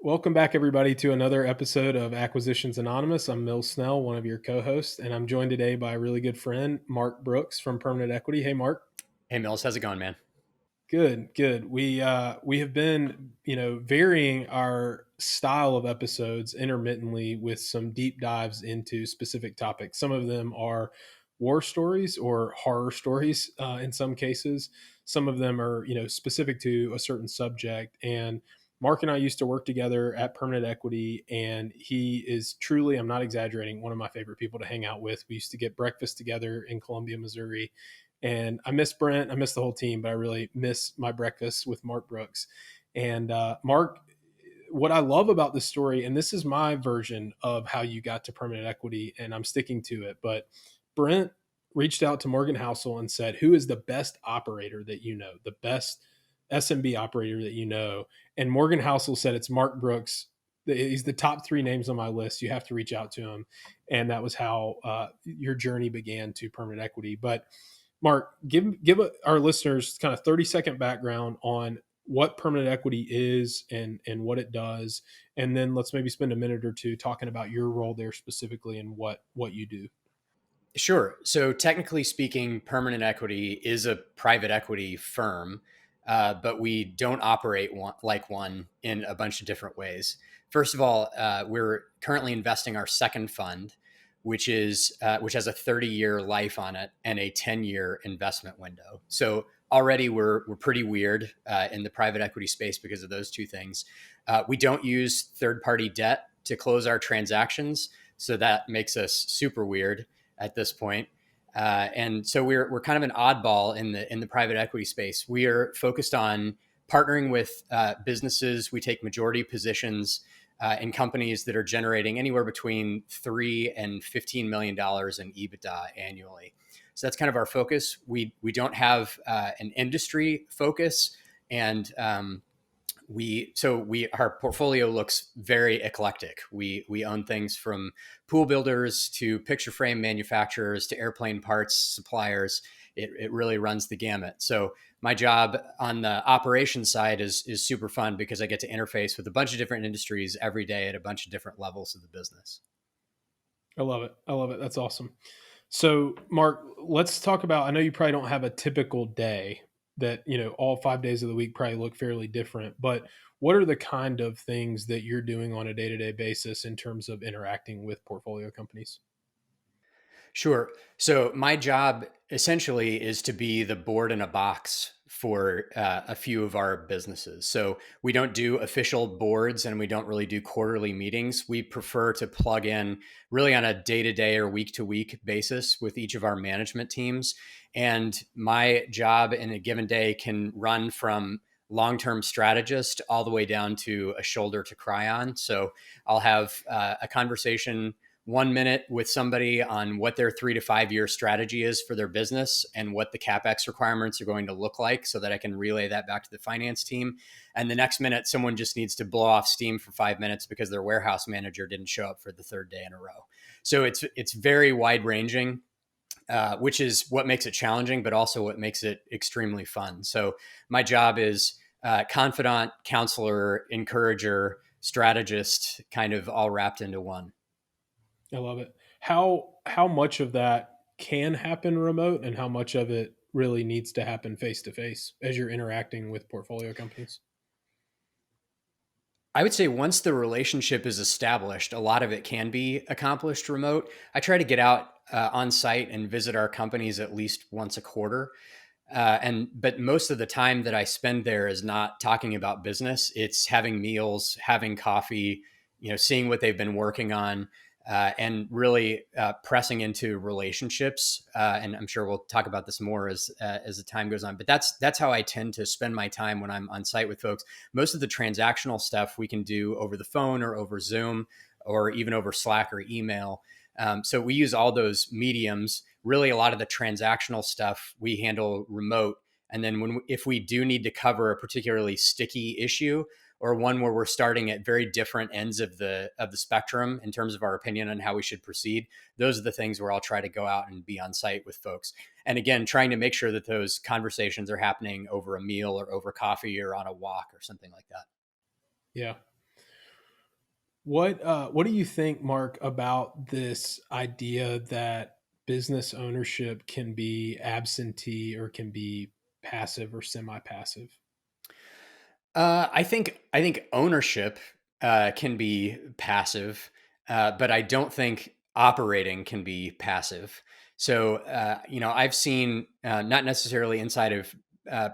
Welcome back, everybody, to another episode of Acquisitions Anonymous. I'm Snell, one of your co-hosts, and I'm joined today by a really good friend, Mark Brooks from Permanent Equity. Hey, Mark. Hey Mills, how's it going, man? Good, good. We have been, varying our style of episodes intermittently with some deep dives into specific topics. Some of them are war stories or horror stories in some cases. Some of them are, specific to a certain subject. And Mark and I used to work together at Permanent Equity, and he is truly, I'm not exaggerating, one of my favorite people to hang out with. We used to get breakfast together in Columbia, Missouri, and I miss Brent. I miss the whole team, but I really miss my breakfast with Mark Brooks. And Mark, what I love about this story, and this is my version of how you got to Permanent Equity, and I'm sticking to it, but Brent reached out to Morgan Housel and said, "Who is the best operator that you know, the best SMB operator that you know?" And Morgan Housel said, "It's Mark Brooks. He's the top three names on my list. You have to reach out to him." And that was how your journey began to Permanent Equity. But Mark, give our listeners kind of 30-second background on what permanent equity is and what it does, and then let's maybe spend a minute or two talking about your role there specifically and what you do. Sure. So, technically speaking, Permanent Equity is a private equity firm, but we don't operate like one in a bunch of different ways. First of all, we're currently investing our second fund, which has a 30-year life on it and a 10-year investment window. So already we're pretty weird in the private equity space because of those two things. We don't use third-party debt to close our transactions, so that makes us super weird at this point. And so we're kind of an oddball in the private equity space. We are focused on partnering with businesses. We take majority positions in companies that are generating anywhere between $3 and $15 million in EBITDA annually. So that's kind of our focus. We don't have an industry focus, and our portfolio looks very eclectic. We own things from pool builders to picture frame manufacturers to airplane parts suppliers. It really runs the gamut. So my job on the operations side is super fun because I get to interface with a bunch of different industries every day at a bunch of different levels of the business. I love it. I love it. That's awesome. So, Mark, let's talk about. I know you probably don't have a typical day that, all 5 days of the week probably look fairly different, but what are the kind of things that you're doing on a day to day basis in terms of interacting with portfolio companies? Sure. So my job essentially is to be the board in a box for a few of our businesses. So we don't do official boards and we don't really do quarterly meetings. We prefer to plug in really on a day to day or week to week basis with each of our management teams. And my job in a given day can run from long term strategist all the way down to a shoulder to cry on. So I'll have a conversation 1 minute with somebody on what their 3 to 5 year strategy is for their business and what the CapEx requirements are going to look like so that I can relay that back to the finance team. And the next minute, someone just needs to blow off steam for 5 minutes because their warehouse manager didn't show up for the third day in a row. So it's very wide ranging, which is what makes it challenging, but also what makes it extremely fun. So my job is confidant, counselor, encourager, strategist, kind of all wrapped into one. I love it. How much of that can happen remote, and how much of it really needs to happen face to face as you're interacting with portfolio companies? I would say once the relationship is established, a lot of it can be accomplished remote. I try to get out on site and visit our companies at least once a quarter. But most of the time that I spend there is not talking about business. It's having meals, having coffee, seeing what they've been working on, and really pressing into relationships. And I'm sure we'll talk about this more as the time goes on. But that's how I tend to spend my time when I'm on site with folks. Most of the transactional stuff we can do over the phone or over Zoom or even over Slack or email. So we use all those mediums. Really, a lot of the transactional stuff we handle remote. And then if we do need to cover a particularly sticky issue or one where we're starting at very different ends of the spectrum in terms of our opinion on how we should proceed, those are the things where I'll try to go out and be on site with folks. And again, trying to make sure that those conversations are happening over a meal or over coffee or on a walk or something like that. Yeah. What do you think, Mark, about this idea that business ownership can be absentee or can be passive or semi-passive? I think ownership can be passive, but I don't think operating can be passive. So I've seen not necessarily inside of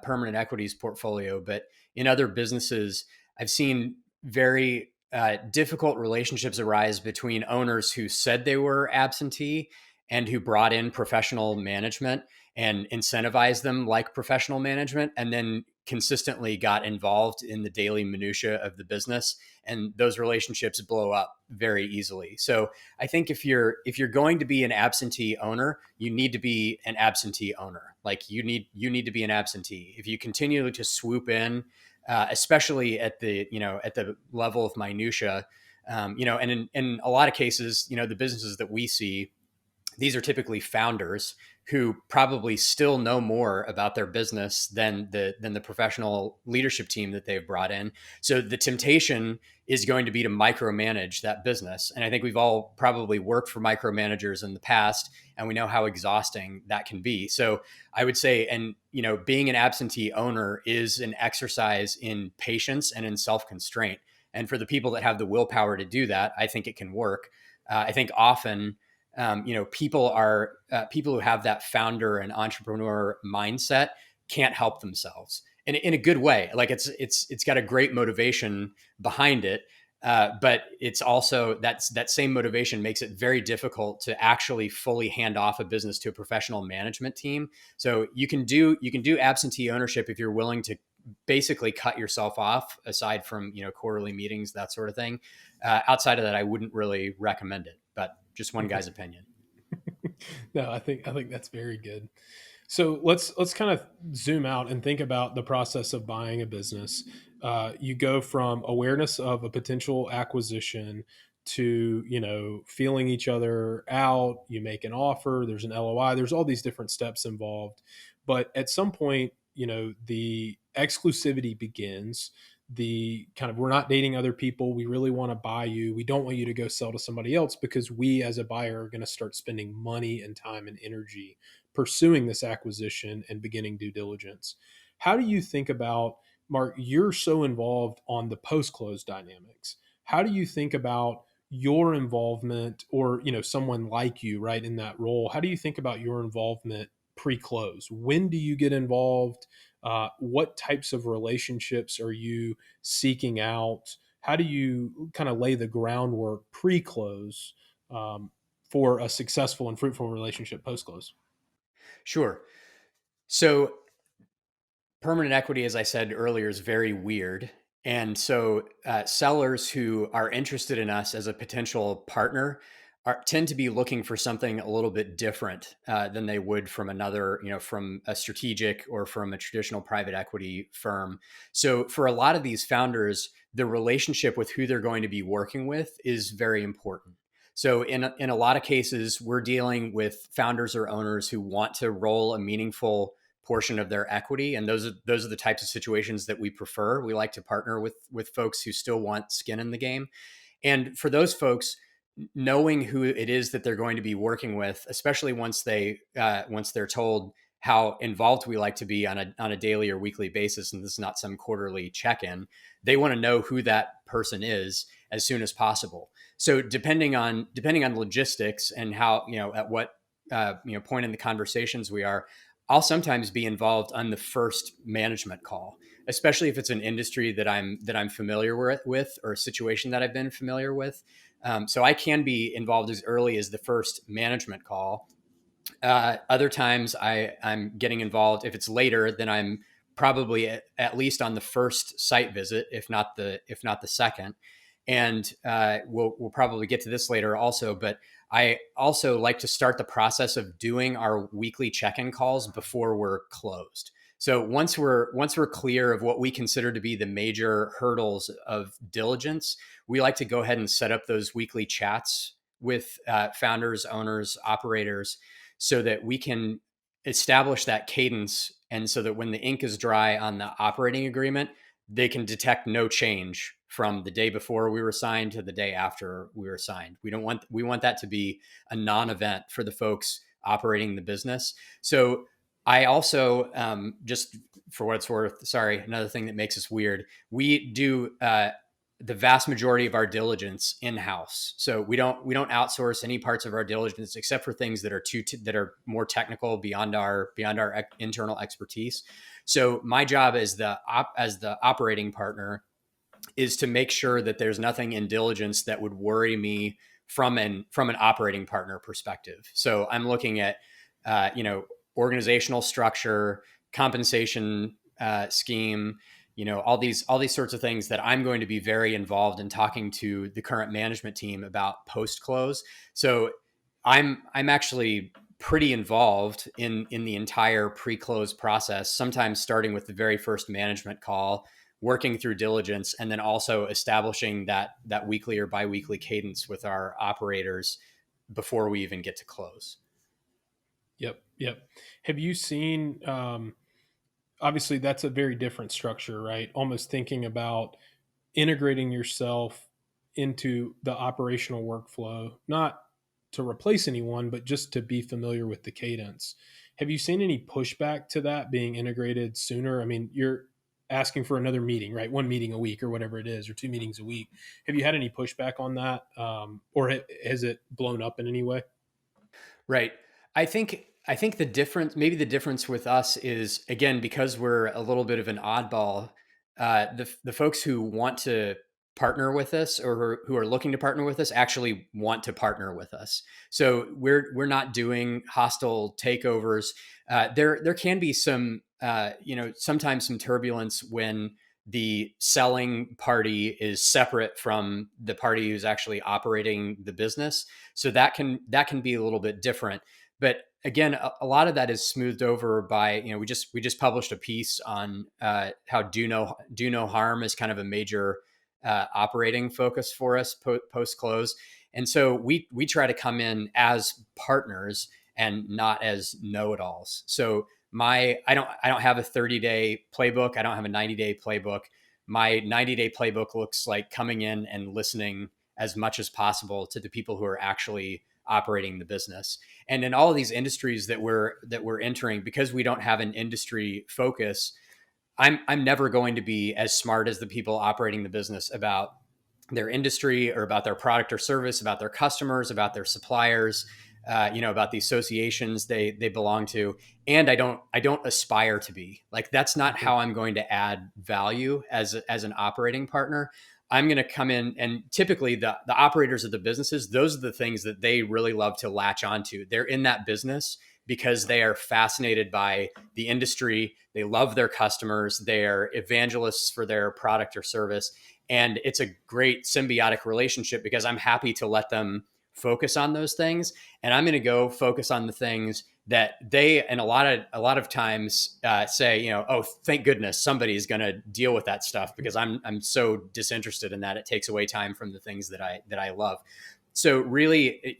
permanent equities portfolio, but in other businesses, I've seen very difficult relationships arise between owners who said they were absentee and who brought in professional management and incentivized them like professional management, and then consistently got involved in the daily minutia of the business, and those relationships blow up very easily. So I think if you're going to be an absentee owner, you need to be an absentee owner. Like you need to be an absentee. If you continue to swoop in, especially at the level of minutia, and in a lot of cases, the businesses that we see, these are typically founders who probably still know more about their business than the professional leadership team that they've brought in. So the temptation is going to be to micromanage that business. And I think we've all probably worked for micromanagers in the past, and we know how exhausting that can be. So I would say, and being an absentee owner is an exercise in patience and in self-constraint. And for the people that have the willpower to do that, I think it can work. I think often people who have that founder and entrepreneur mindset can't help themselves in a good way. Like it's got a great motivation behind it, but it's also that same motivation makes it very difficult to actually fully hand off a business to a professional management team. So you can do absentee ownership if you're willing to basically cut yourself off, aside from quarterly meetings, that sort of thing. Outside of that, I wouldn't really recommend it, but just one Okay. guy's opinion. No, I think that's very good. So let's kind of zoom out and think about the process of buying a business. You go from awareness of a potential acquisition to feeling each other out. You make an offer. There's an LOI. There's all these different steps involved, but at some point, the exclusivity begins. The kind of, we're not dating other people. We really want to buy you. We don't want you to go sell to somebody else because we, as a buyer, are going to start spending money and time and energy pursuing this acquisition and beginning due diligence. How do you think about, Mark, you're so involved on the post close dynamics. How do you think about your involvement, or someone like you, right, in that role? How do you think about your involvement pre-close? When do you get involved? What types of relationships are you seeking out? How do you kind of lay the groundwork pre-close, for a successful and fruitful relationship post-close? Sure. So permanent equity, as I said earlier, is very weird. And so sellers who are interested in us as a potential partner tend to be looking for something a little bit different than they would from another, from a strategic or from a traditional private equity firm. So for a lot of these founders, the relationship with who they're going to be working with is very important. So in a lot of cases, we're dealing with founders or owners who want to roll a meaningful portion of their equity, and those are the types of situations that we prefer. We like to partner with folks who still want skin in the game. And for those folks, knowing who it is that they're going to be working with, especially once they're told how involved we like to be on a daily or weekly basis, and this is not some quarterly check-in, they want to know who that person is as soon as possible. So depending on logistics and how, at what point in the conversations we are, I'll sometimes be involved on the first management call, especially if it's an industry that I'm familiar with, or a situation that I've been familiar with. So I can be involved as early as the first management call. Other times I'm getting involved. If it's later, then I'm probably at least on the first site visit, if not the second. And we'll probably get to this later also, but I also like to start the process of doing our weekly check-in calls before we're closed. So once we're clear of what we consider to be the major hurdles of diligence, we like to go ahead and set up those weekly chats with founders, owners, operators, so that we can establish that cadence, and so that when the ink is dry on the operating agreement, they can detect no change from the day before we were signed to the day after we were signed. We want that to be a non-event for the folks operating the business. So I also, just for what it's worth, sorry, another thing that makes us weird, we do the vast majority of our diligence in-house. So we don't outsource any parts of our diligence except for things that are that are more technical beyond our internal expertise. So my job as the operating partner is to make sure that there's nothing in diligence that would worry me from an operating partner perspective. So I'm looking at organizational structure, compensation scheme, all these sorts of things that I'm going to be very involved in talking to the current management team about post close. So I'm actually pretty involved in the entire pre-close process, sometimes starting with the very first management call, working through diligence, and then also establishing that weekly or biweekly cadence with our operators before we even get to close. Yep, yep. Have you seen? Obviously, that's a very different structure, right? Almost thinking about integrating yourself into the operational workflow, not to replace anyone, but just to be familiar with the cadence. Have you seen any pushback to that being integrated sooner? I mean, you're asking for another meeting, right? One meeting a week or whatever it is, or two meetings a week. Have you had any pushback on that? Or has it blown up in any way? Right. I think the difference with us is, again, because we're a little bit of an oddball. The folks who want to partner with us, or who are looking to partner with us, actually want to partner with us. So we're not doing hostile takeovers. There can be some sometimes some turbulence when the selling party is separate from the party who's actually operating the business. So that can be a little bit different. But again, a lot of that is smoothed over by, we just published a piece on how do no harm is kind of a major operating focus for us post close. And so we try to come in as partners and not as know-it-alls. So I don't have a 30-day playbook. I don't have a 90-day playbook. My 90-day playbook looks like coming in and listening as much as possible to the people who are actually operating the business. And in all of these industries that we're entering, because we don't have an industry focus, I'm never going to be as smart as the people operating the business about their industry, or about their product or service, about their customers, about their suppliers, about the associations they belong to. And I don't aspire to be like, that's not Mhm. how I'm going to add value as an operating partner. I'm going to come in, and typically the operators of the businesses, those are the things that they really love to latch onto. They're in that business because they are fascinated by the industry. They love their customers. They're evangelists for their product or service. And it's a great symbiotic relationship because I'm happy to let them focus on those things, and I'm going to go focus on the things that they, and a lot of times, say, oh, thank goodness somebody is going to deal with that stuff, because I'm so disinterested in that. It takes away time from the things that I love. So really,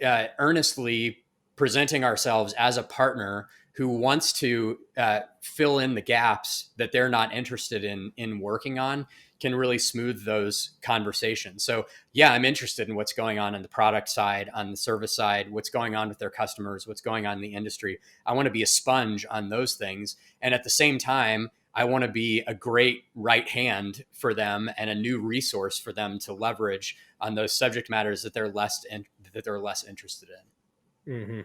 earnestly presenting ourselves as a partner who wants to fill in the gaps that they're not interested in working on, can really smooth those conversations. So yeah, I'm interested in what's going on the product side, on the service side, what's going on with their customers, what's going on in the industry. I want to be a sponge on those things. And at the same time, I want to be a great right hand for them and a new resource for them to leverage on those subject matters that they're less interested in. Mhm.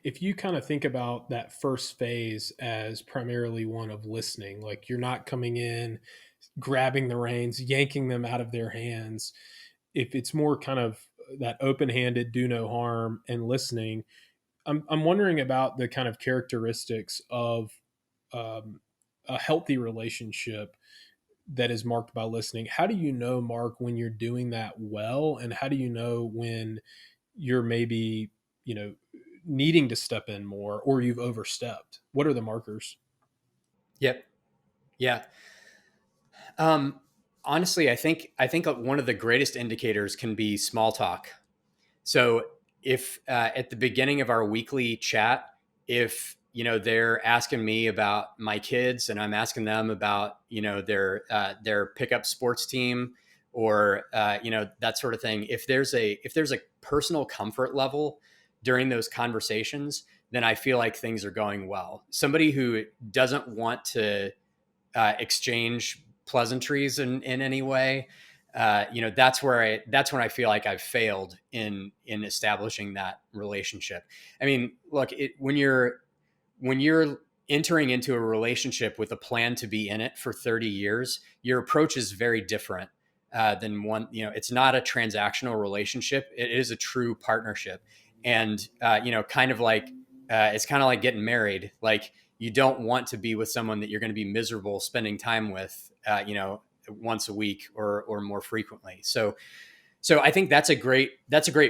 If you kind of think about that first phase as primarily one of listening, like you're not coming in, grabbing the reins, yanking them out of their hands. If it's more kind of that open handed, do no harm and listening, I'm wondering about the kind of characteristics of um, a healthy relationship that is marked by listening. How do you know, Mark, when you're doing that well? And how do you know when you're maybe, you know, needing to step in more or you've overstepped? What are the markers? Yep. Yeah. Um, Honestly, I think one of the greatest indicators can be small talk. So if at the beginning of our weekly chat, if they're asking me about my kids, and I'm asking them about their pickup sports team, or that sort of thing. If there's a personal comfort level during those conversations, then I feel like things are going well. Somebody who doesn't want to exchange pleasantries in any way, that's when I feel like I've failed in establishing that relationship. I mean, look, when you're entering into a relationship with a plan to be in it for 30 years, your approach is very different than one. It's not a transactional relationship. It is a true partnership. And, kind of like, it's kind of like getting married. Like, you don't want to be with someone that you're going to be miserable spending time with, once a week or more frequently. So I think that's a great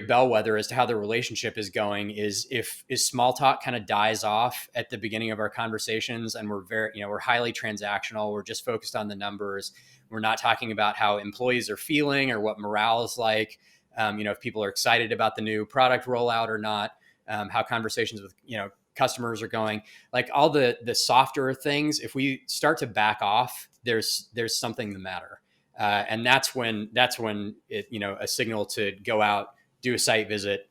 bellwether as to how the relationship is going. Is small talk kind of dies off at the beginning of our conversations, and we're highly transactional. We're just focused on the numbers. We're not talking about how employees are feeling or what morale is like. If people are excited about the new product rollout or not. How conversations with customers are going. Like all the softer things. If we start to back off, there's something the matter. And that's when a signal to go out, do a site visit,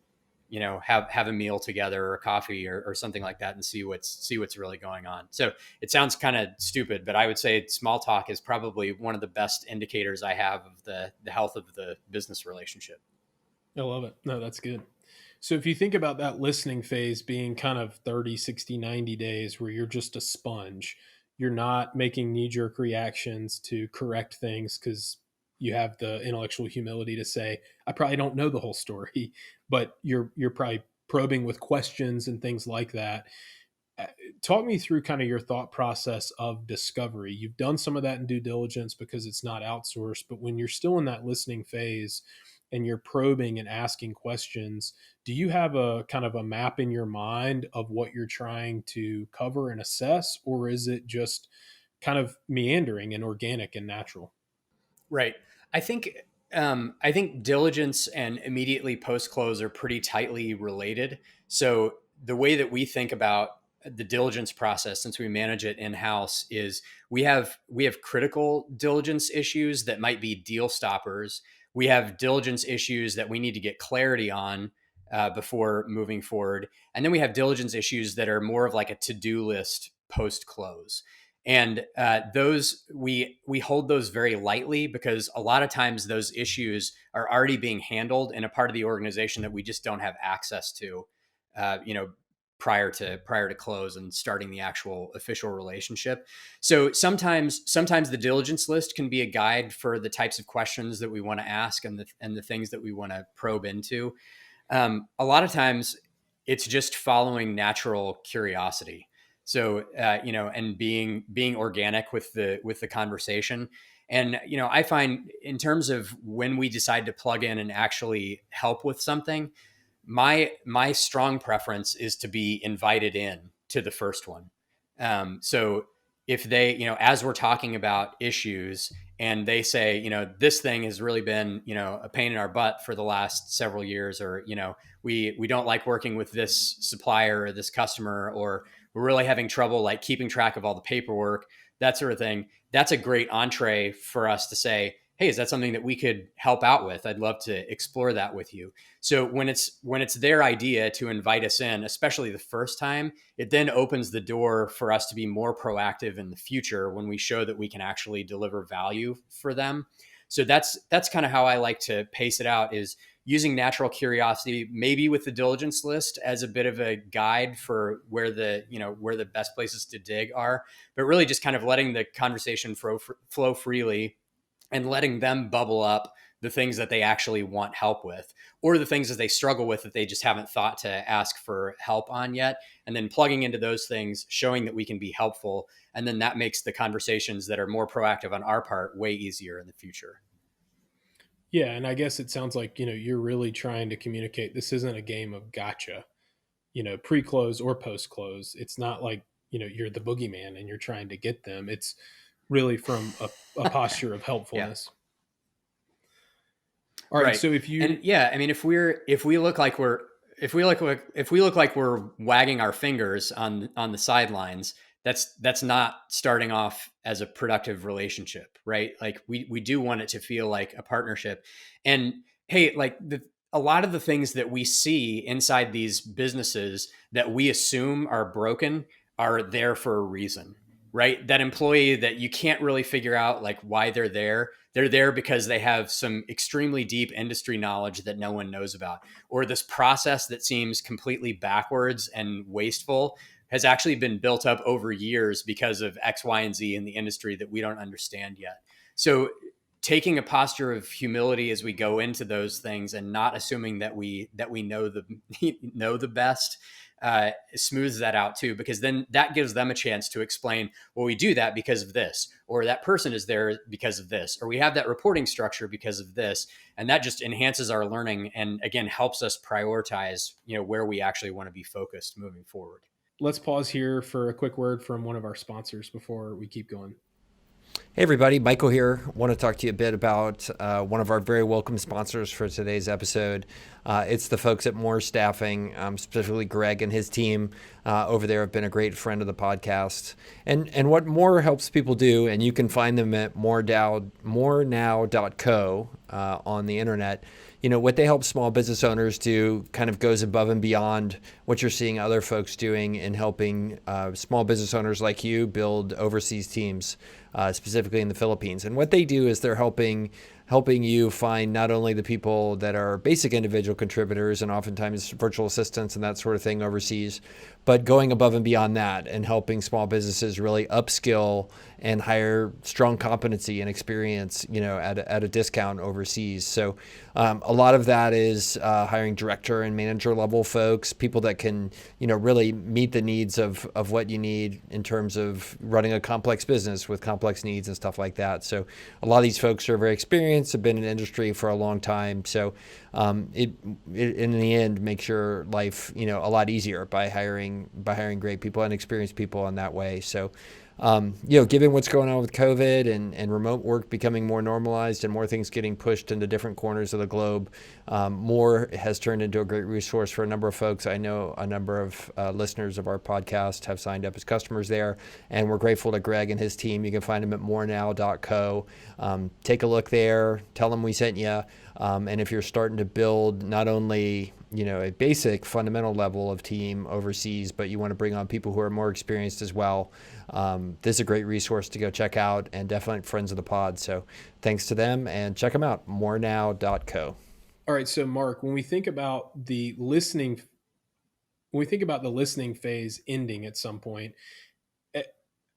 have a meal together or a coffee or something like that, and see what's really going on. So it sounds kind of stupid, but I would say small talk is probably one of the best indicators I have of the health of the business relationship. I love it. No, that's good. So if you think about that listening phase being kind of 30, 60, 90 days where you're just a sponge, you're not making knee jerk reactions to correct things because you have the intellectual humility to say, I probably don't know the whole story, but you're probably probing with questions and things like that. Talk me through kind of your thought process of discovery. You've done some of that in due diligence because it's not outsourced, but when you're still in that listening phase and you're probing and asking questions, do you have a kind of a map in your mind of what you're trying to cover and assess, or is it just kind of meandering and organic and natural? Right. I think I think diligence and immediately post close are pretty tightly related. So the way that we think about the diligence process, since we manage it in house, is we have critical diligence issues that might be deal stoppers. We have diligence issues that we need to get clarity on before moving forward, and then we have diligence issues that are more of like a to do list post close. And those we hold those very lightly because a lot of times those issues are already being handled in a part of the organization that we just don't have access to, uh, you know, prior to close and starting the actual official relationship. So sometimes the diligence list can be a guide for the types of questions that we want to ask and the things that we want to probe into. A lot of times it's just following natural curiosity. So, and being organic with the conversation. And, I find in terms of when we decide to plug in and actually help with something, my strong preference is to be invited in to the first one. So if they, as we're talking about issues and they say, this thing has really been, a pain in our butt for the last several years, or, we don't like working with this supplier or this customer, or we're really having trouble like keeping track of all the paperwork, that sort of thing. That's a great entree for us to say, hey, is that something that we could help out with? I'd love to explore that with you. So when it's their idea to invite us in, especially the first time, it then opens the door for us to be more proactive in the future when we show that we can actually deliver value for them. So that's kind of how I like to pace it out, is using natural curiosity, maybe with the diligence list as a bit of a guide for where the best places to dig are, but really just kind of letting the conversation flow freely and letting them bubble up the things that they actually want help with, or the things that they struggle with that they just haven't thought to ask for help on yet, and then plugging into those things, showing that we can be helpful, and then that makes the conversations that are more proactive on our part way easier in the future. Yeah, and I guess it sounds like, you're really trying to communicate this isn't a game of gotcha, pre-close or post-close. It's not like, you're the boogeyman and you're trying to get them. It's really from a posture of Yeah. helpfulness. All right, Right. so if And you yeah, I mean, if we look like we're if we look like we're wagging our fingers on the sidelines, that's not starting off as a productive relationship, right? Like we do want it to feel like a partnership. And hey, like a lot of the things that we see inside these businesses that we assume are broken are there for a reason, right? That employee that you can't really figure out like why they're there because they have some extremely deep industry knowledge that no one knows about, or this process that seems completely backwards and wasteful has actually been built up over years because of X, Y, and Z in the industry that we don't understand yet. So taking a posture of humility as we go into those things and not assuming that we know the know the best smooths that out too, because then that gives them a chance to explain, well, we do that because of this, or that person is there because of this, or we have that reporting structure because of this. And that just enhances our learning and again helps us prioritize, where we actually want to be focused moving forward. Let's pause here for a quick word from one of our sponsors before we keep going. Hey everybody, Michael here. Want to talk to you a bit about one of our very welcome sponsors for today's episode. It's the folks at Moore Staffing, specifically Greg and his team over there have been a great friend of the podcast. And what Moore helps people do, and you can find them at morenow.co on the internet. What they help small business owners do kind of goes above and beyond what you're seeing other folks doing in helping small business owners like you build overseas teams, specifically in the Philippines. And what they do is they're helping you find not only the people that are basic individual contributors and oftentimes virtual assistants and that sort of thing overseas, but going above and beyond that and helping small businesses really upskill and hire strong competency and experience, at a discount overseas. So a lot of that is hiring director and manager level folks, people that can, really meet the needs of what you need in terms of running a complex business with complex needs and stuff like that. So a lot of these folks are very experienced, have been in the industry for a long time. So it in the end makes your life, a lot easier by hiring great people and experienced people in that way. So given what's going on with COVID and remote work becoming more normalized and more things getting pushed into different corners of the globe, More has turned into a great resource for a number of folks. I know a number of listeners of our podcast have signed up as customers there, and we're grateful to Greg and his team. You can find him at morenow.co. Take a look there. Tell them we sent you. And if you're starting to build not only a basic fundamental level of team overseas, but you want to bring on people who are more experienced as well, this is a great resource to go check out and definitely friends of the pod. So thanks to them and check them out, morenow.co. All right. So Mark, when we think about the listening phase ending at some point,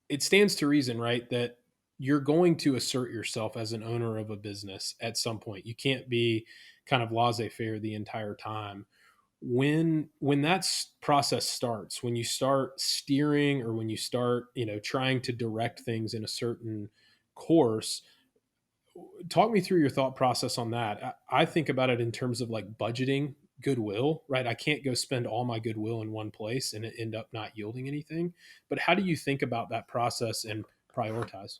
it stands to reason, right, that you're going to assert yourself as an owner of a business at some point. You can't be kind of laissez-faire the entire time. When that process starts, when you start steering or when you start, trying to direct things in a certain course, talk me through your thought process on that. I think about it in terms of like budgeting goodwill, right? I can't go spend all my goodwill in one place and it end up not yielding anything. But how do you think about that process and prioritize?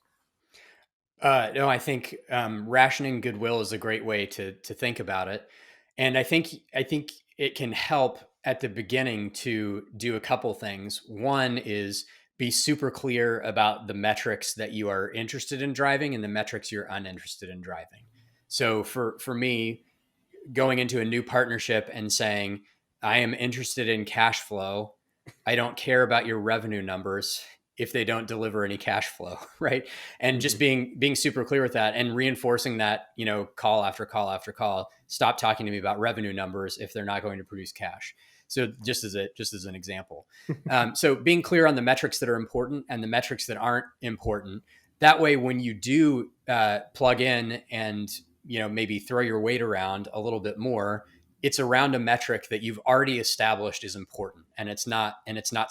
No, I think rationing goodwill is a great way to think about it, and I think it can help at the beginning to do a couple things. One is be super clear about the metrics that you are interested in driving and the metrics you're uninterested in driving. So for me, going into a new partnership and saying, I am interested in cash flow. I don't care about your revenue numbers if they don't deliver any cash flow, right? And just Mhm. being super clear with that and reinforcing that, call after call after call. Stop talking to me about revenue numbers if they're not going to produce cash. So just as an example, so being clear on the metrics that are important and the metrics that aren't important. That way, when you do plug in and maybe throw your weight around a little bit more, it's around a metric that you've already established is important, and it's not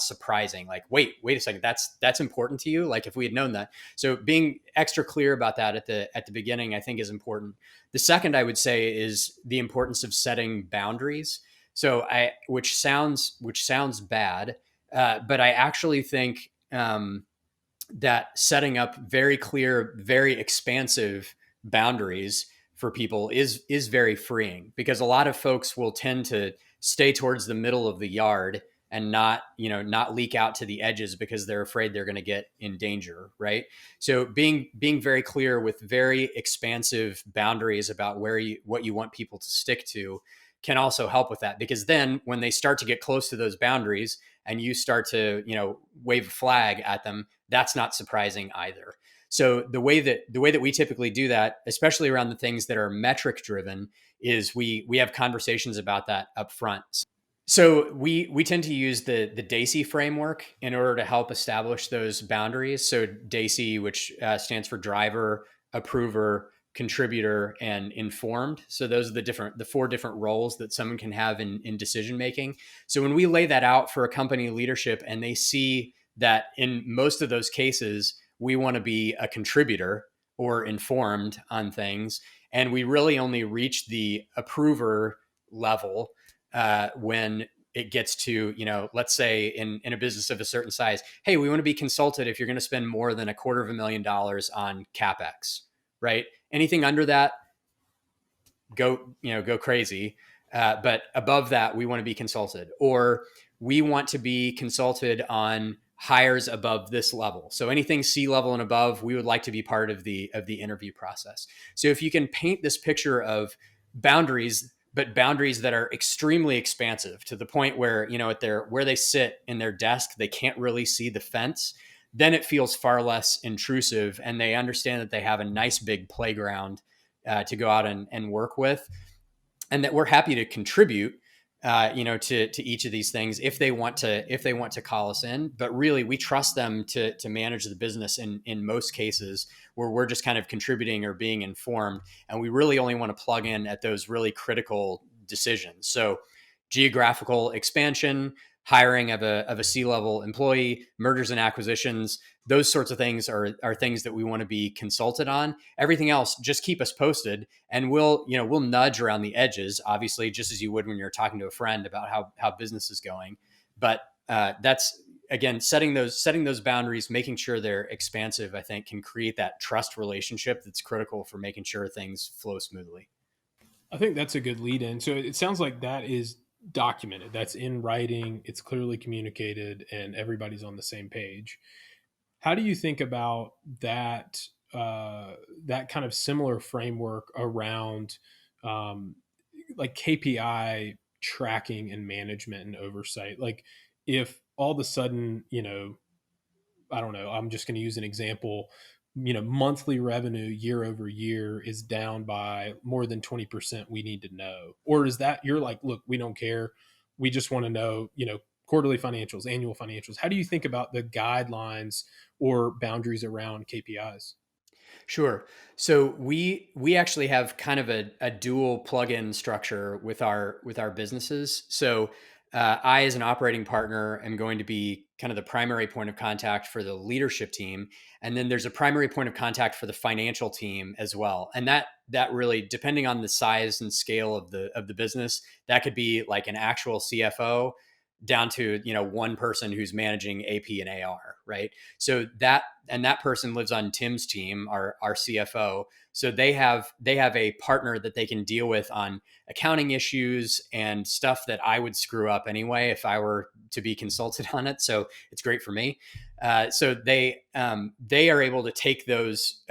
surprising. Like, wait a second, that's important to you. Like, if we had known that. So being extra clear about that at the beginning, I think, is important. The second, I would say, is the importance of setting boundaries. So which sounds bad, but I actually think that setting up very clear, very expansive boundaries for people is very freeing, because a lot of folks will tend to stay towards the middle of the yard and not leak out to the edges because they're afraid they're going to get in danger, right? So being very clear with very expansive boundaries about what you want people to stick to can also help with that, because then when they start to get close to those boundaries and you start to wave a flag at them, that's not surprising either. So the way that we typically do that, especially around the things that are metric driven, is we have conversations about that up front. So we tend to use the DAISY framework in order to help establish those boundaries. So DAISY, which stands for driver, approver, contributor, and informed. So those are the four different roles that someone can have in decision making. So when we lay that out for a company leadership and they see that in most of those cases we want to be a contributor or informed on things, and we really only reach the approver level when it gets to, let's say in a business of a certain size, hey, we want to be consulted if you're going to spend more than $250,000 on CapEx, right? Anything under that, go crazy. But above that, we want to be consulted, or we want to be consulted on hires above this level. So anything C-level and above, we would like to be part of the interview process. So if you can paint this picture of boundaries, but boundaries that are extremely expansive to the point where, where they sit in their desk, they can't really see the fence, then it feels far less intrusive, and they understand that they have a nice big playground to go out and work with, and that we're happy to contribute, to each of these things if they want to call us in. But really, we trust them to manage the business in most cases, where we're just kind of contributing or being informed, and we really only want to plug in at those really critical decisions. So geographical expansion, hiring of a C-level employee, mergers and acquisitions, those sorts of things are things that we want to be consulted on. Everything else, just keep us posted, and we'll nudge around the edges, obviously, just as you would when you're talking to a friend about how business is going. But that's, again, setting those boundaries, making sure they're expansive, I think can create that trust relationship that's critical for making sure things flow smoothly. I think that's a good lead in. So it sounds like that is documented, that's in writing, it's clearly communicated, and everybody's on the same page. How do you think about that that kind of similar framework around um, like KPI tracking and management and oversight? Like if all of a sudden, I don't know, I'm just going to use an example, monthly revenue year over year is down by more than 20%, we need to know. Or is that you're like, look, we don't care. We just want to know, quarterly financials, annual financials. How do you think about the guidelines or boundaries around KPIs? Sure. So we actually have kind of a dual plug-in structure with our businesses. So I, as an operating partner, am going to be kind of the primary point of contact for the leadership team, and then there's a primary point of contact for the financial team as well. And that really, depending on the size and scale of the business, that could be like an actual CFO down to one person who's managing AP and AR, right? So that person lives on Tim's team, our CFO. So they have a partner that they can deal with on accounting issues and stuff that I would screw up anyway if I were to be consulted on it. So it's great for me. So they are able to take those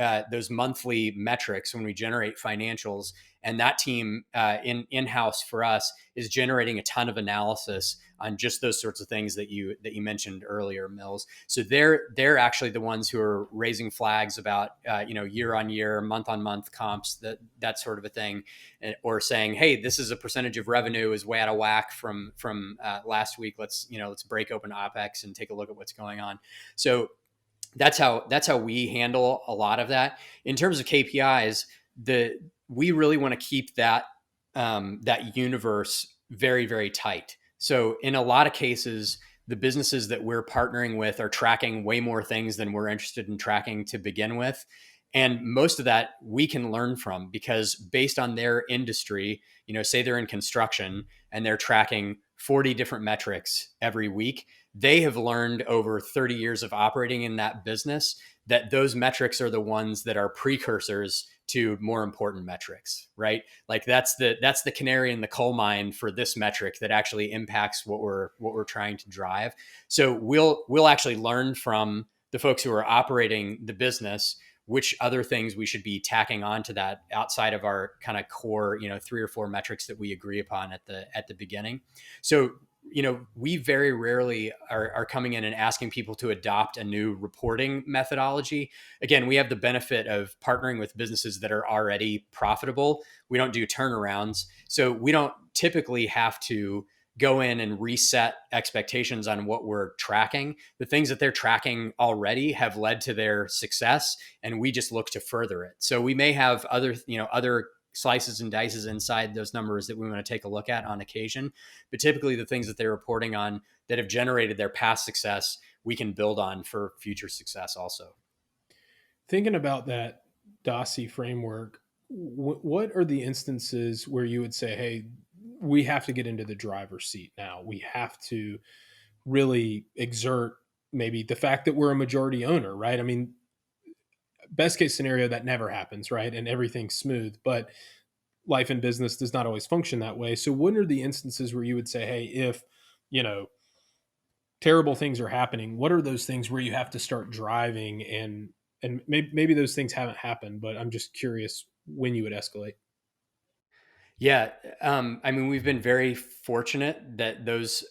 monthly metrics when we generate financials, and that team in-house for us is generating a ton of analysis on just those sorts of things that you mentioned earlier, Mills. So they're actually the ones who are raising flags about year on year, month on month comps, that sort of a thing, or saying, hey, this is a percentage of revenue is way out of whack from last week. Let's break open OpEx and take a look at what's going on. So that's how we handle a lot of that. In terms of KPIs, we really want to keep that universe very, very tight. So in a lot of cases, the businesses that we're partnering with are tracking way more things than we're interested in tracking to begin with. And most of that we can learn from, because based on their industry, say they're in construction and they're tracking 40 different metrics every week, they have learned over 30 years of operating in that business that those metrics are the ones that are precursors to more important metrics, right? Like that's the canary in the coal mine for this metric that actually impacts what we're trying to drive. So we'll actually learn from the folks who are operating the business which other things we should be tacking on to that outside of our kind of core, 3 or 4 metrics that we agree upon at the beginning. So, we very rarely are coming in and asking people to adopt a new reporting methodology. Again, we have the benefit of partnering with businesses that are already profitable. We don't do turnarounds. So we don't typically have to go in and reset expectations on what we're tracking. The things that they're tracking already have led to their success, and we just look to further it. So we may have other slices and dices inside those numbers that we want to take a look at on occasion, but typically the things that they're reporting on that have generated their past success, we can build on for future success also. Thinking about that DOSI framework, what are the instances where you would say, hey, we have to get into the driver's seat now? We have to really exert maybe the fact that we're a majority owner, right? I mean, best case scenario, that never happens, right? And everything's smooth, but life and business does not always function that way. So, what are the instances where you would say, hey, if, you know, terrible things are happening, what are those things where you have to start driving, and maybe those things haven't happened, but I'm just curious when you would escalate. Yeah, I mean, we've been very fortunate that those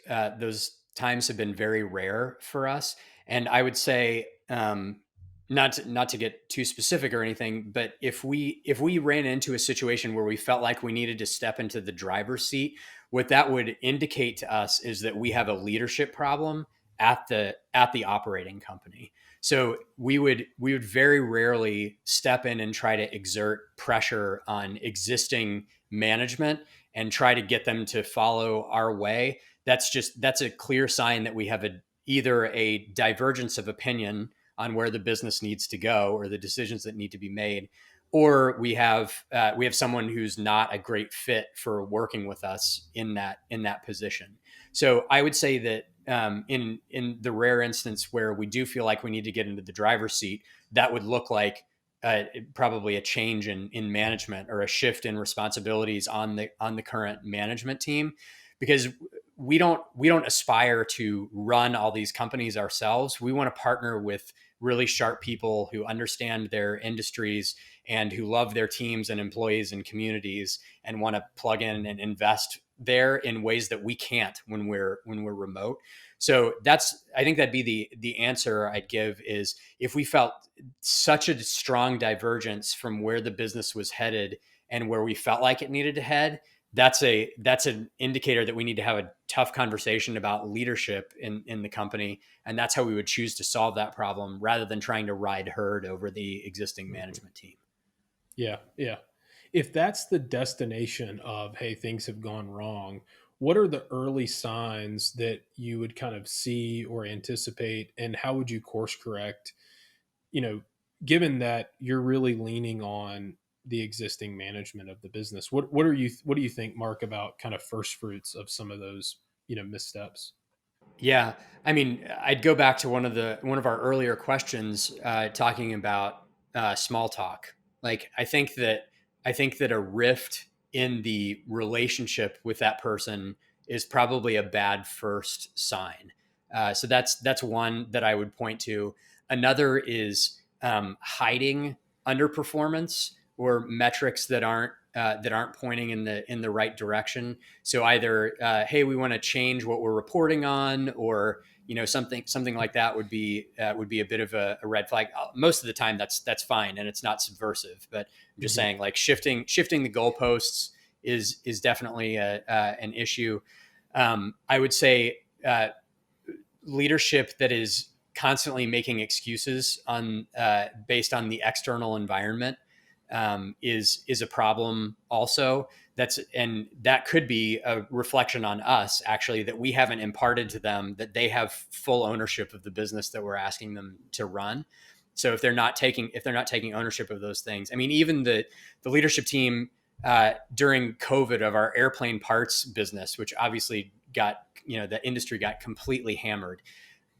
times have been very rare for us, and I would say, not to get too specific or anything, but if we ran into a situation where we felt like we needed to step into the driver's seat, what that would indicate to us is that we have a leadership problem at the operating company. So we would very rarely step in and try to exert pressure on existing management and try to get them to follow our way. That's a clear sign that we have either a divergence of opinion on where the business needs to go or the decisions that need to be made, or we have someone who's not a great fit for working with us in that position. So I would say that, in the rare instance where we do feel like we need to get into the driver's seat, that would look like probably a change in management or a shift in responsibilities on the current management team, because we don't aspire to run all these companies ourselves. We want to partner with really sharp people who understand their industries and who love their teams and employees and communities and want to plug in and invest there in ways that we can't when we're remote. So I think that'd be the answer I'd give, is if we felt such a strong divergence from where the business was headed and where we felt like it needed to head, that's an indicator that we need to have a tough conversation about leadership in the company, and that's how we would choose to solve that problem rather than trying to ride herd over the existing management team. Yeah, yeah. If that's the destination of, hey, things have gone wrong, what are the early signs that you would kind of see or anticipate, and how would you course correct, you know, given that you're really leaning on the existing management of the business? What do you think, Mark, about kind of first fruits of some of those, missteps? Yeah, I mean, I'd go back to one of our earlier questions, talking about small talk. Like, I think that a rift in the relationship with that person is probably a bad first sign. So that's one that I would point to. Another is hiding underperformance or metrics that aren't pointing in the right direction. So either, hey, we want to change what we're reporting on, or something like that would be a bit of a red flag. Most of the time, that's fine and it's not subversive. But I'm just Hmm. saying, like, shifting the goalposts is definitely an issue. I would say leadership that is constantly making excuses based on the external environment is a problem also. That could be a reflection on us, actually, that we haven't imparted to them that they have full ownership of the business that we're asking them to run. So if they're not taking ownership of those things, I mean, even the leadership team during COVID of our airplane parts business, which obviously got, the industry got completely hammered.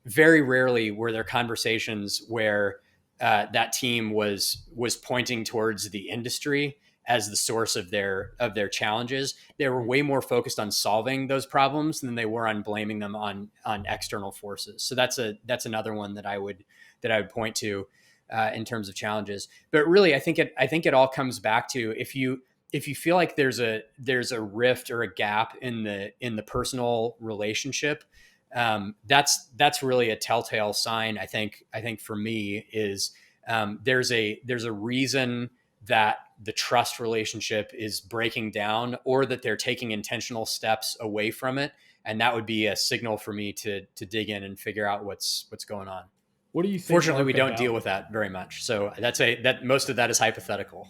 Very rarely were there conversations where that team was pointing towards the industry as the source of their challenges. They were way more focused on solving those problems than they were on blaming them on external forces. So that's another one that I would point to in terms of challenges. But really, I think it all comes back to if you feel like there's a rift or a gap in the personal relationship, that's really a telltale sign. I think for me is there's a reason that the trust relationship is breaking down, or that they're taking intentional steps away from it, and that would be a signal for me to dig in and figure out what's going on. What do you think, Fortunately, we Mark, don't deal about with that very much, so that most of that is hypothetical.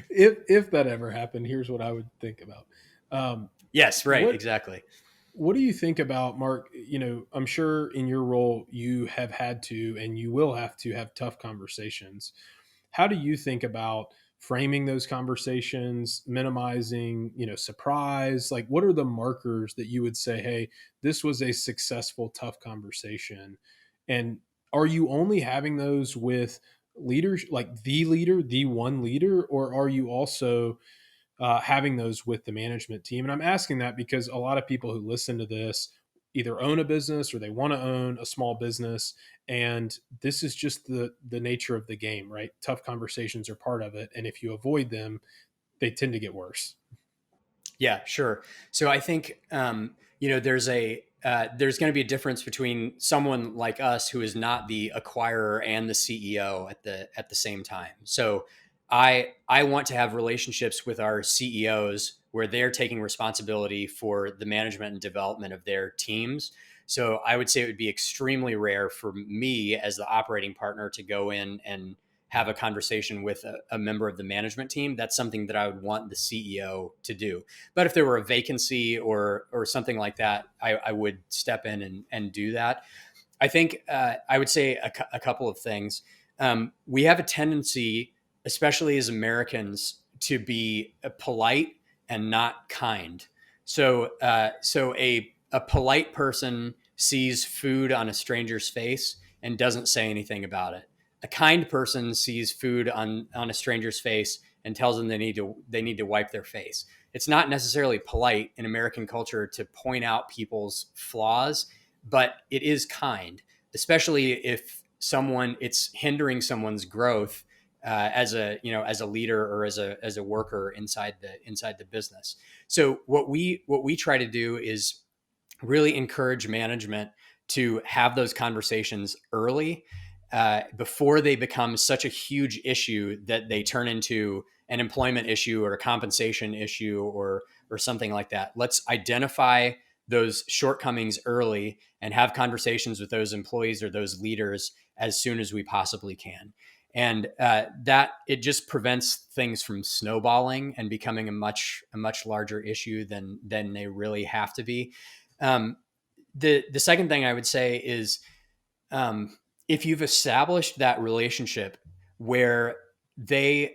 if that ever happened? Here's what I would think about. Um, Yes, right, what exactly. what do you think about, Mark? I'm sure in your role you have had to, and you will have to have tough conversations. How do you think about framing those conversations, minimizing, surprise? Like, what are the markers that you would say, hey, this was a successful, tough conversation? And are you only having those with leaders, like the leader, the one leader, or are you also having those with the management team? And I'm asking that because a lot of people who listen to this either own a business or they want to own a small business, and this is just the nature of the game, right? Tough conversations are part of it, and if you avoid them, they tend to get worse. Yeah, sure. So I think there's going to be a difference between someone like us who is not the acquirer and the CEO at the same time. So I want to have relationships with our CEOs where they're taking responsibility for the management and development of their teams. So I would say it would be extremely rare for me as the operating partner to go in and have a conversation with a member of the management team. That's something that I would want the CEO to do. But if there were a vacancy or something like that, I would step in and do that. I think I would say a couple of things. We have a tendency, especially as Americans, to be polite and not kind. So a polite person sees food on a stranger's face and doesn't say anything about it. A kind person sees food on a stranger's face and tells them they need to wipe their face. It's not necessarily polite in American culture to point out people's flaws, but it is kind, especially if someone it's hindering someone's growth as a leader or as a worker inside the business. So what we try to do is really encourage management to have those conversations early, before they become such a huge issue that they turn into an employment issue or a compensation issue or something like that. Let's identify those shortcomings early and have conversations with those employees or those leaders as soon as we possibly can. And that it just prevents things from snowballing and becoming a much larger issue than they really have to be. Um, the second thing I would say is, if you've established that relationship where the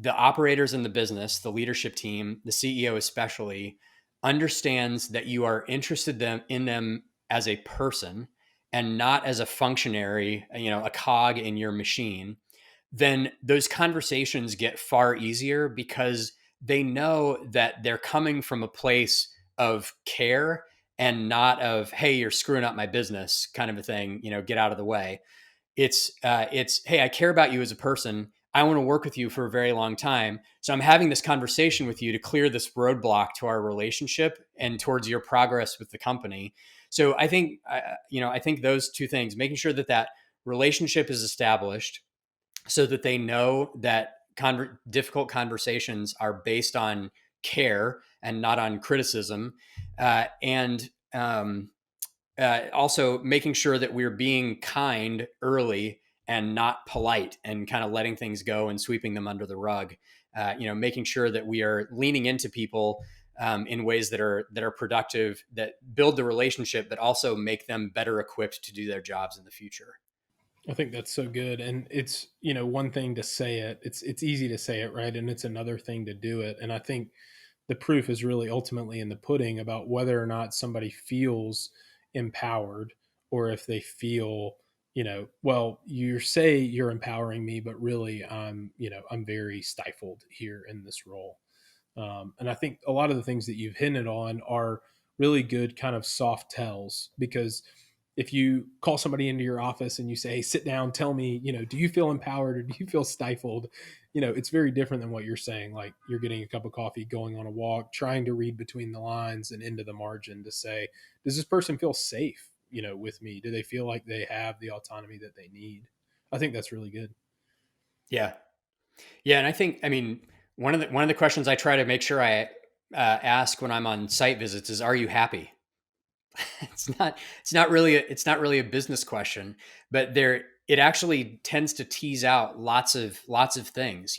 operators in the business, the leadership team, the CEO especially, understands that you are interested in them as a person and not as a functionary, a cog in your machine, then those conversations get far easier because they know that they're coming from a place of care and not of, hey, you're screwing up my business kind of a thing, get out of the way. It's hey, I care about you as a person. I want to work with you for a very long time. So I'm having this conversation with you to clear this roadblock to our relationship and towards your progress with the company. So I think those two things, making sure that relationship is established so that they know that difficult conversations are based on care and not on criticism, and also making sure that we're being kind early and not polite and kind of letting things go and sweeping them under the rug. Making sure that we are leaning into people in ways that are productive, that build the relationship, but also make them better equipped to do their jobs in the future. I think that's so good. And it's, one thing to say it. It's easy to say it, right? And it's another thing to do it. And I think the proof is really ultimately in the pudding about whether or not somebody feels empowered, or if they feel, well, you say you're empowering me, but really I'm very stifled here in this role. And I think a lot of the things that you've hinted on are really good kind of soft tells, because if you call somebody into your office and you say, hey, sit down, tell me, do you feel empowered or do you feel stifled? It's very different than what you're saying. Like you're getting a cup of coffee, going on a walk, trying to read between the lines and into the margin to say, does this person feel safe, with me? Do they feel like they have the autonomy that they need? I think that's really good. Yeah. Yeah. And I think, I mean, one of the questions I try to make sure I ask when I'm on site visits is, are you happy? It's not really a business question, but it actually tends to tease out lots of things.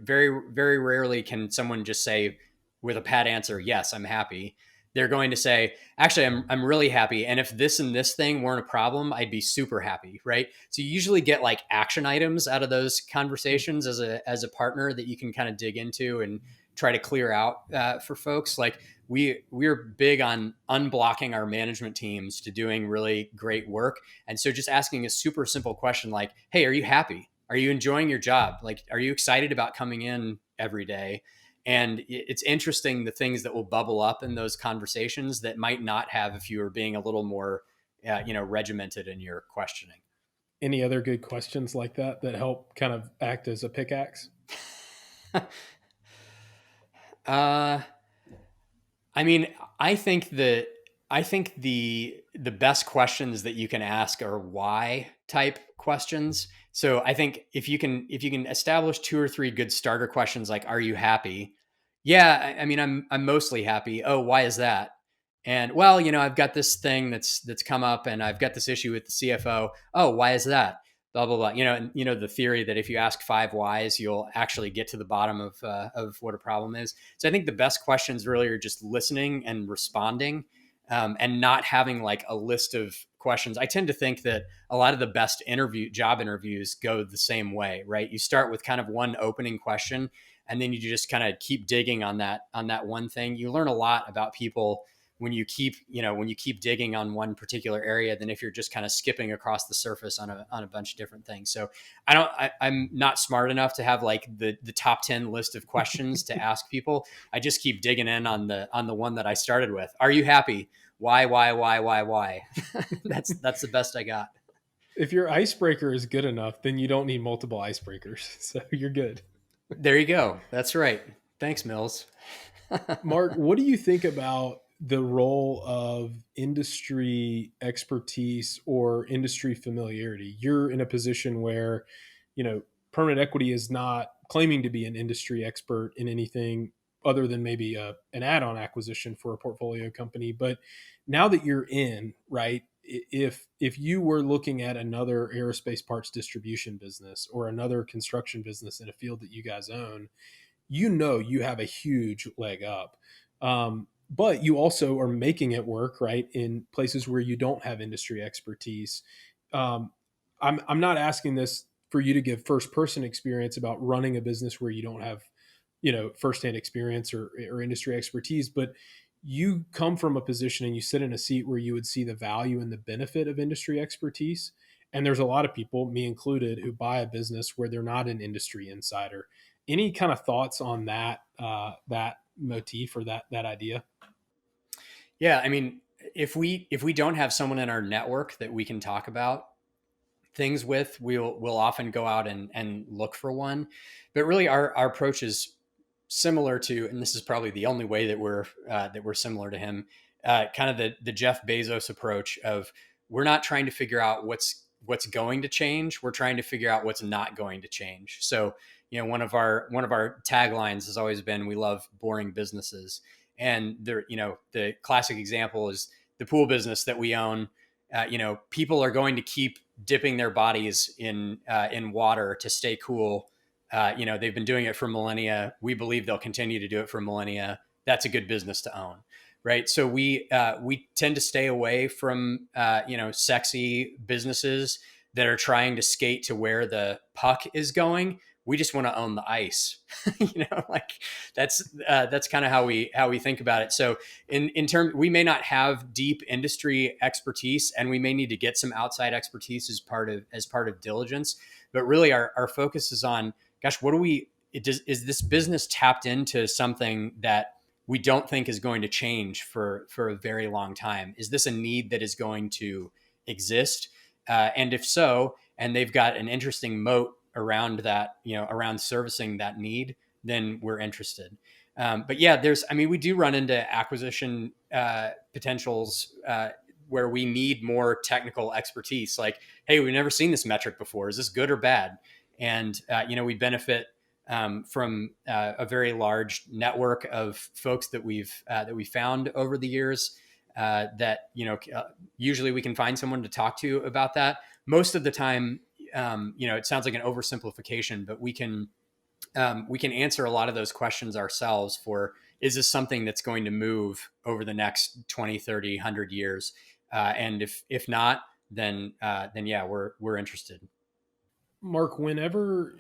Very rarely can someone just say with a pat answer, yes, I'm happy. They're going to say, actually, I'm really happy, and if this and this thing weren't a problem, I'd be super happy, right? So you usually get like action items out of those conversations as a partner that you can kind of dig into and try to clear out for folks. Like we're big on unblocking our management teams to doing really great work. And so just asking a super simple question like, hey, are you happy? Are you enjoying your job? Like, are you excited about coming in every day? And it's interesting the things that will bubble up in those conversations that might not have if you were being a little more, regimented in your questioning. Any other good questions like that help kind of act as a pickaxe? uh, I mean, I think that I think the best questions that you can ask are why type questions. So I think if you can establish two or three good starter questions like, are you happy? Yeah, I mean I'm mostly happy. Oh, why is that? And well, I've got this thing that's come up and I've got this issue with the CFO. Oh, why is that? Blah blah blah. The theory that if you ask five whys, you'll actually get to the bottom of what a problem is. So I think the best questions really are just listening and responding, and not having like a list of questions. I tend to think that a lot of the best job interviews go the same way, right? You start with kind of one opening question, and then you just kind of keep digging on that one thing. You learn a lot about people when you keep digging on one particular area than if you're just kind of skipping across the surface on a bunch of different things. So I'm not smart enough to have like the top 10 list of questions to ask people. I just keep digging in on the one that I started with. Are you happy? Why? That's the best I got. If your icebreaker is good enough, then you don't need multiple icebreakers. So you're good. There you go. That's right. Thanks, Mills. Mark, what do you think about the role of industry expertise or industry familiarity? You're in a position where, you know, permanent equity is not claiming to be an industry expert in anything other than maybe an add-on acquisition for a portfolio company. But now that you're in, right, if you were looking at another aerospace parts distribution business or another construction business in a field that you guys own, you have a huge leg up. But you also are making it work, right, in places where you don't have industry expertise. Um, I'm not asking this for you to give first person experience about running a business where you don't have, firsthand experience or industry expertise, but you come from a position and you sit in a seat where you would see the value and the benefit of industry expertise. And there's a lot of people, me included, who buy a business where they're not an industry insider. Any kind of thoughts on that motif or that idea? Yeah, I mean, if we don't have someone in our network that we can talk about things with, we'll often go out and look for one. But really, our approach is similar to, and this is probably the only way that we're similar to him, kind of the Jeff Bezos approach of, we're not trying to figure out what's going to change. We're trying to figure out what's not going to change. So, one of our taglines has always been, we love boring businesses. And the classic example is the pool business that we own. People are going to keep dipping their bodies in water to stay cool. They've been doing it for millennia. We believe they'll continue to do it for millennia. That's a good business to own, right? So we tend to stay away from sexy businesses that are trying to skate to where the puck is going. We just want to own the ice. Like that's kind of how we think about it. So in terms, we may not have deep industry expertise, and we may need to get some outside expertise as part of diligence. But really, our focus is on, gosh, what do we? Is this business tapped into something that we don't think is going to change for a very long time? Is this a need that is going to exist? And if so, and they've got an interesting moat around that, around servicing that need, then we're interested. But yeah, we do run into acquisition potentials where we need more technical expertise. Like, hey, we've never seen this metric before. Is this good or bad? And we benefit from a very large network of folks that we found over the years. That usually we can find someone to talk to about that. Most of the time, it sounds like an oversimplification, but we can answer a lot of those questions ourselves. For, is this something that's going to move over the next 20, 30, 100 years? And if not, then yeah, we're interested. Mark, whenever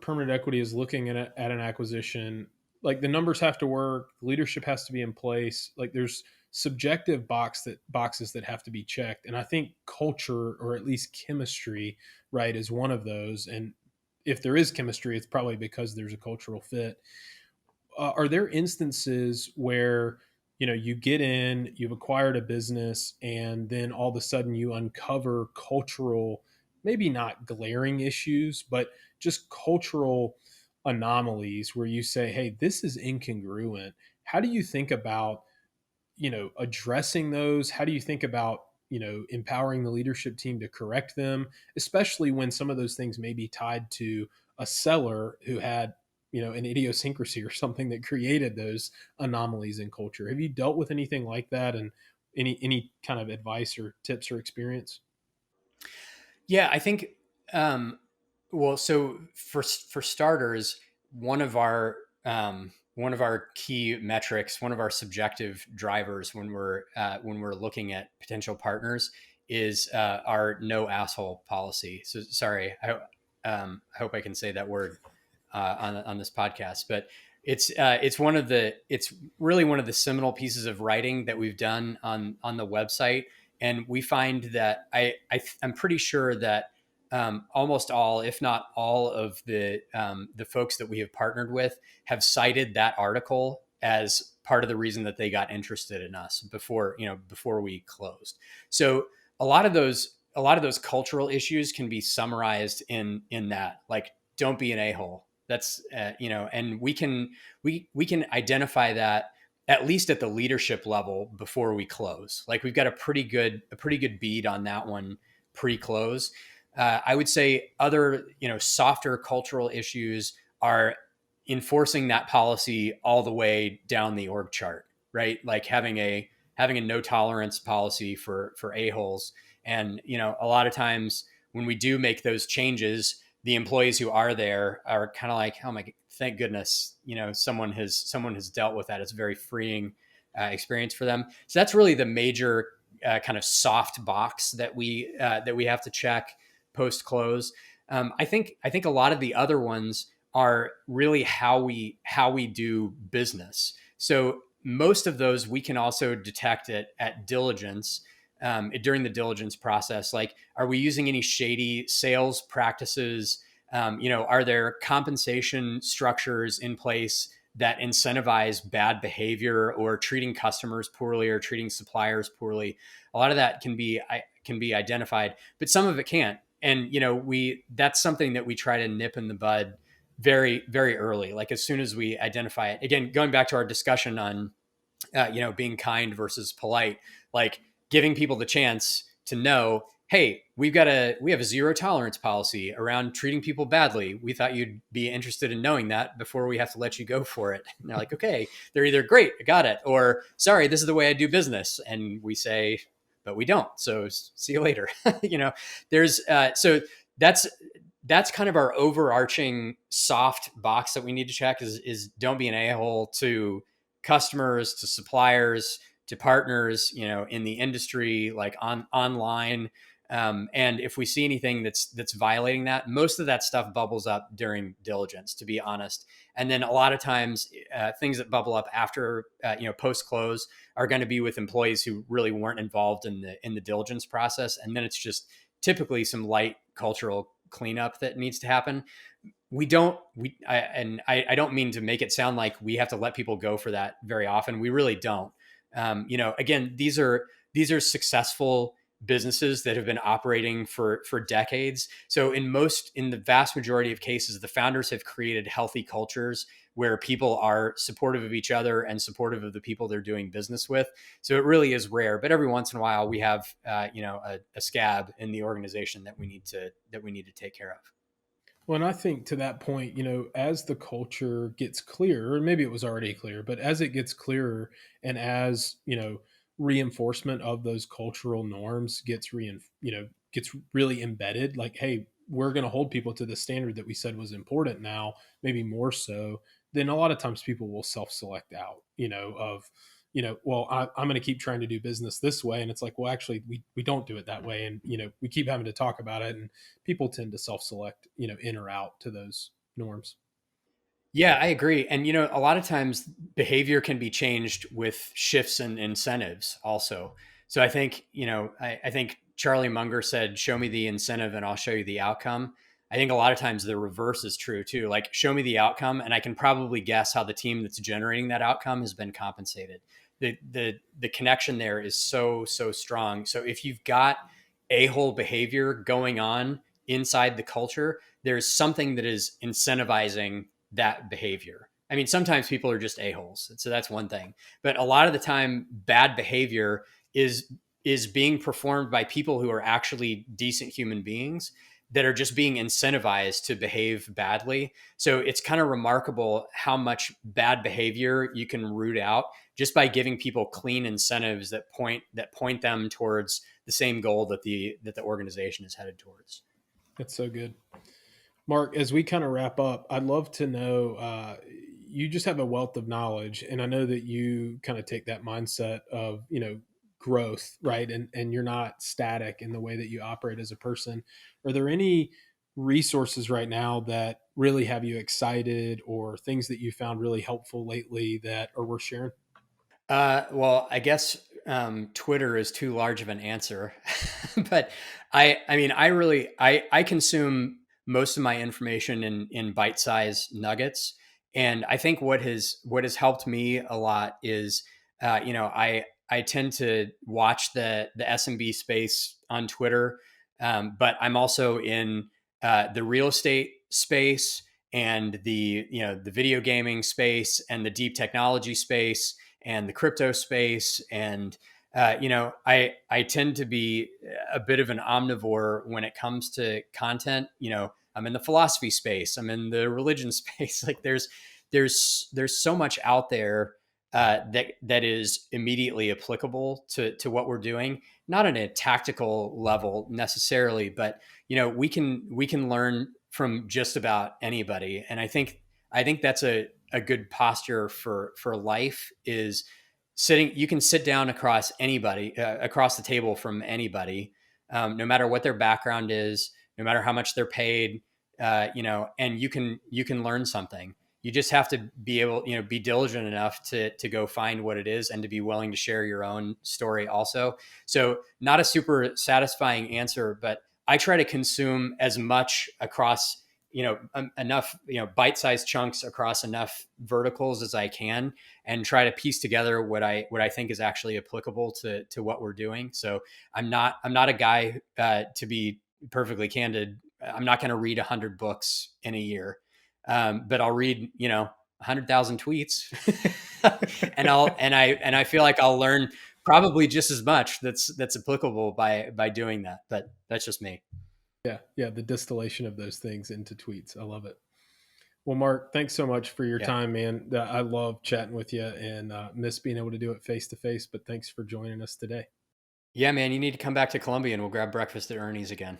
permanent equity is looking at an acquisition, like the numbers have to work, leadership has to be in place. Like there's subjective boxes that have to be checked, and I think culture, or at least chemistry, right, is one of those. And if there is chemistry, it's probably because there's a cultural fit. Are there instances where you get in, you've acquired a business, and then all of a sudden you uncover cultural, maybe not glaring issues, but just cultural anomalies where you say, hey, this is incongruent? How do you think about addressing those? How do you think about empowering the leadership team to correct them, especially when some of those things may be tied to a seller who had an idiosyncrasy or something that created those anomalies in culture? Have you dealt with anything like that, and any kind of advice or tips or experience? Yeah, I think. Well, so for starters, one of our key metrics, one of our subjective drivers when we're looking at potential partners, is our no asshole policy. So sorry, I hope I can say that word on this podcast, but it's really one of the seminal pieces of writing that we've done on the website. And we find that I'm pretty sure that almost all, if not all, of the folks that we have partnered with have cited that article as part of the reason that they got interested in us before we closed. So a lot of those cultural issues can be summarized in that, like, don't be an a-hole. That's and we can identify that at least at the leadership level before we close. Like, we've got a pretty good bead on that one pre-close. I would say other softer cultural issues are enforcing that policy all the way down the org chart, right? Like having a no tolerance policy for a-holes. And a lot of times when we do make those changes, the employees who are there are kind of like, oh my, thank goodness, someone has dealt with that. It's a very freeing experience for them. So that's really the major kind of soft box that we have to check post close. I think a lot of the other ones are really how we do business. So most of those we can also detect at diligence. During the diligence process, like, are we using any shady sales practices? Are there compensation structures in place that incentivize bad behavior, or treating customers poorly, or treating suppliers poorly? A lot of that can be identified, but some of it can't. And that's something that we try to nip in the bud very, very early. Like, as soon as we identify it, again, going back to our discussion on being kind versus polite, like giving people the chance to know, hey, we have a zero tolerance policy around treating people badly. We thought you'd be interested in knowing that before we have to let you go for it. And they're like, okay, they're either great, I got it, or sorry, this is the way I do business. And we say, but we don't. So see you later. There's so that's kind of our overarching soft box that we need to check is don't be an a-hole to customers, to suppliers, to partners, in the industry, like online. And if we see anything that's violating that, most of that stuff bubbles up during diligence, to be honest. And then a lot of times, things that bubble up after, post close, are going to be with employees who really weren't involved in the diligence process. And then it's just typically some light cultural cleanup that needs to happen. I don't mean to make it sound like we have to let people go for that very often. We really don't. Again, these are successful businesses that have been operating for decades. So in the vast majority of cases, the founders have created healthy cultures where people are supportive of each other and supportive of the people they're doing business with. So it really is rare, but every once in a while we have a scab in the organization that we need to take care of. Well, and I think to that point, as the culture gets clearer, and maybe it was already clear, but as it gets clearer and as, reinforcement of those cultural norms gets really embedded, like, hey, we're going to hold people to the standard that we said was important now, maybe more so, then a lot of times people will self-select out, of, well, I'm going to keep trying to do business this way. And it's like, well, actually, we don't do it that way. And, we keep having to talk about it. And people tend to self-select, in or out to those norms. Yeah, I agree. And a lot of times behavior can be changed with shifts in incentives also. So I think, I think Charlie Munger said, show me the incentive and I'll show you the outcome. I think a lot of times the reverse is true too. Like, show me the outcome and I can probably guess how the team that's generating that outcome has been compensated. The connection there is so strong. So if you've got a-hole behavior going on inside the culture, there's something that is incentivizing that behavior. I mean, sometimes people are just a-holes. So that's one thing. But a lot of the time, bad behavior is being performed by people who are actually decent human beings that are just being incentivized to behave badly. So it's kind of remarkable how much bad behavior you can root out just by giving people clean incentives that point them towards the same goal that the organization is headed towards. That's so good. Mark, as we kind of wrap up, I'd love to know, you just have a wealth of knowledge, and I know that you kind of take that mindset of, growth, right? And you're not static in the way that you operate as a person. Are there any resources right now that really have you excited, or things that you found really helpful lately that are worth sharing? Well, I guess Twitter is too large of an answer, but I mean, I consume most of my information in bite-sized nuggets, and I think what has helped me a lot is, I tend to watch the SMB space on Twitter, but I'm also in the real estate space and the video gaming space and the deep technology space and the crypto space. And I tend to be a bit of an omnivore when it comes to content. I'm in the philosophy space, I'm in the religion space. Like, there's so much out there that is immediately applicable to what we're doing, not on a tactical level necessarily, but we can learn from just about anybody. And I think that's a good posture for life, is sitting. You can sit down across anybody, across the table from anybody, no matter what their background is, no matter how much they're paid, and you can learn something. You just have to be able, be diligent enough to go find what it is and to be willing to share your own story also. So, not a super satisfying answer, but I try to consume as much across, enough, bite-sized chunks across enough verticals as I can, and try to piece together what I think is actually applicable to what we're doing. So I'm not a guy, to be perfectly candid. I'm not going to read 100 books in a year, but I'll read 100,000 tweets, and I feel like I'll learn probably just as much that's applicable by doing that. But that's just me. Yeah, yeah, the distillation of those things into tweets. I love it. Well, Mark, thanks so much for your Yeah. time, man. I love chatting with you, and miss being able to do it face to face. But thanks for joining us today. Yeah, man, you need to come back to Columbia and we'll grab breakfast at Ernie's again.